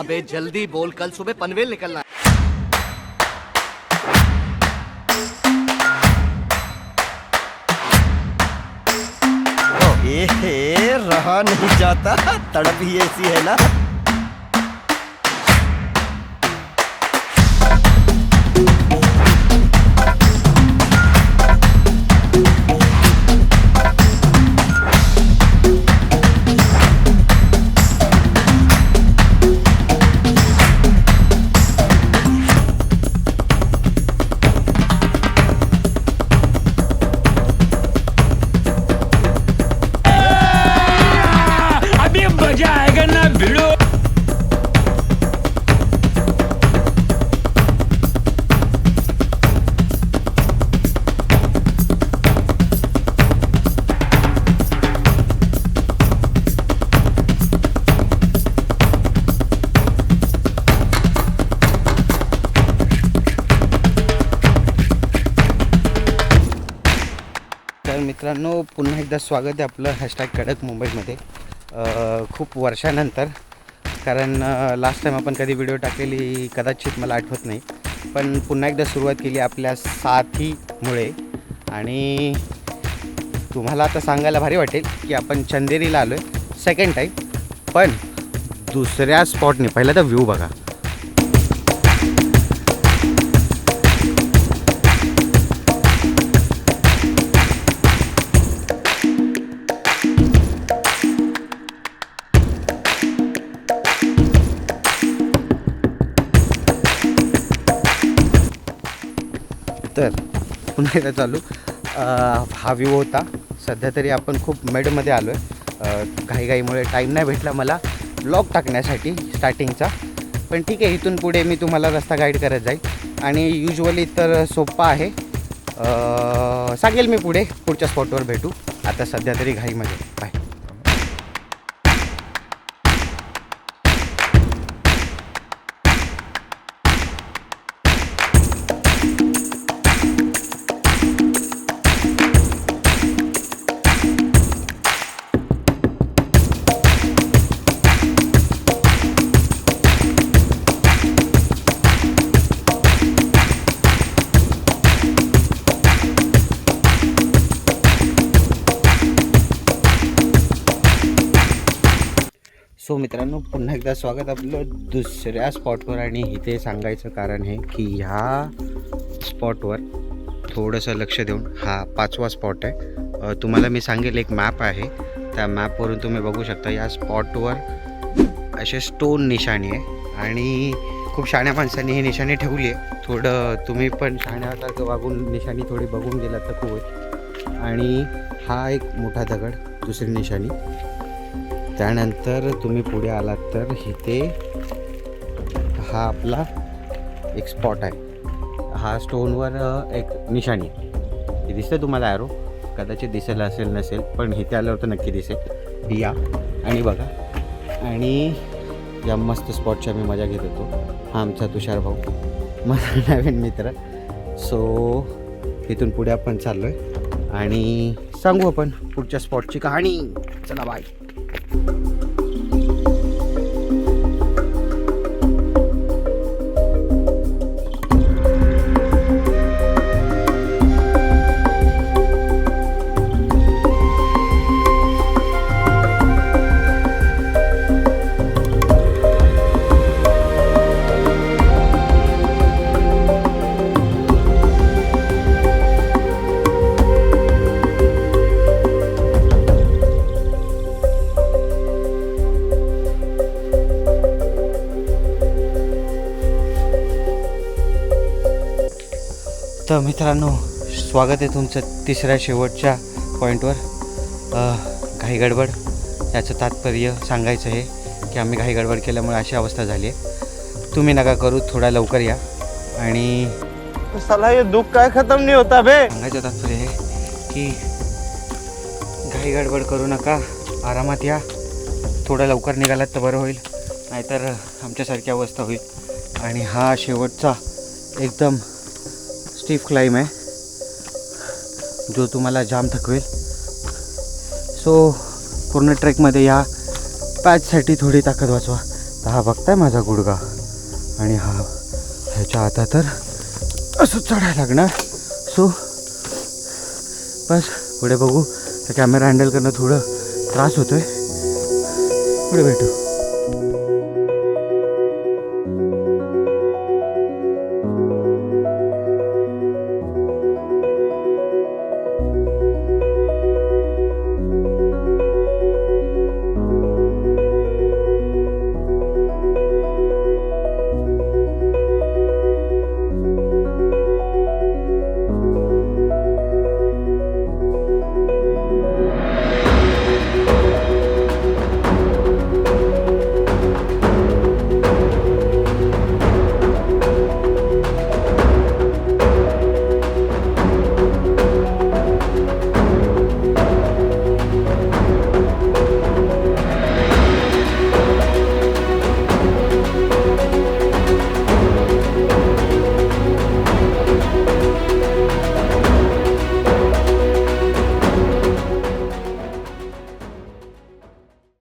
अबे जल्दी बोल, कल सुबह पनवेल निकलना है। रहा नहीं जाता, तड़प ही ऐसी है ना। तर मित्रांनो, पुन्हा एकदा स्वागत आहे आपलं हॅशटॅग कडक मुंबईमध्ये. खूप वर्षानंतर, कारण लास्ट टाईम आपण कधी व्हिडिओ टाकलेली कदाचित मला आठवत नाही, पण पुन्हा एकदा सुरुवात केली आपल्या साथीमुळे. आणि तुम्हाला आता सांगायला भारी वाटेल की आपण चंदेरीला आलो आहे सेकंड टाईम, पण दुसऱ्या स्पॉटने. पहिला तर व्ह्यू बघा. तर पुन्हा एकदा चालू. हा व्ह्यू होता. सध्या तरी आपण खूप मेडमध्ये आलो आहे. घाईघाईमुळे टाईम नाही भेटला मला ब्लॉग टाकण्यासाठी स्टार्टिंगचा, पण ठीक आहे, इथून पुढे मी तुम्हाला रस्ता गाईड करत जाईल. आणि युजली तर सोप्पा आहे, सांगेल मी पुढच्या स्पॉटवर भेटू. आता सध्या तरी घाईमध्ये. बाय. सो मित्रांनो, पुन्हा एकदा स्वागत आपलं दुसऱ्या स्पॉटवर. आणि इथे सांगायचं कारण आहे की ह्या स्पॉटवर थोडंसं लक्ष देऊन, हा 5वा स्पॉट आहे. तुम्हाला मी सांगेल, एक मॅप आहे, त्या मॅपवरून तुम्ही बघू शकता या स्पॉटवर असे स्टोन निशाणी आहे. आणि खूप शहाण्या माणसांनी ही निशाणी ठेवली आहे. थोडं तुम्ही पण शहाण्यासारखं वागून निशाणी थोडी बघून गेलात तर खूप आहे. आणि हा एक मोठा दगड, दुसरी निशाणी. त्यानंतर तुम्ही पुढे आलात तर इथे हा आपला एक स्पॉट आहे. हा स्टोनवर एक निशाणी आहे. दिसते तुम्हाला ॲरो, कदाचित दिसेल असेल नसेल, पण इथे आल्यावर तर नक्की दिसेल. या आणि बघा. आणि या मस्त स्पॉटच्या मी मजा घेत होतो. हा आमचा तुषार भाऊ, माझा नवीन मित्र. सो इथून पुढे आपण चाललो आहे आणि सांगू आपण पुढच्या स्पॉटची कहाणी. चला बाय. तर मित्रांनो, स्वागत आहे तुमचं तिसऱ्या शेवटच्या पॉईंटवर. घाई गडबड, याचं तात्पर्य सांगायचं आहे की आम्ही घाई गडबड केल्यामुळे अशी अवस्था झाली आहे. तुम्ही नका करू, थोडा लवकर या. आणि साला ये दुख काय खत्म नहीं होता बे. सांगायचं तात्पर्य आहे की घाई गडबड करू नका, आरामात या. थोडं लवकर निघालात तर बरं होईल, नाहीतर आमच्यासारखी अवस्था होईल. आणि हा शेवटचा एकदम स्टीफ क्लाइम आहे जो तुम्हाला जाम थकवेल. सो पूर्ण ट्रेकमध्ये या पॅचसाठी थोडी ताकद वाचवा. तर हा बघताय माझा गुडघा आणि हा ह्याच्या आता तर असं चढायला लागणार. सो बस पुढे बघू. कॅमेरा हँडल करणं थोडं त्रास होतोय. पुढे भेटू.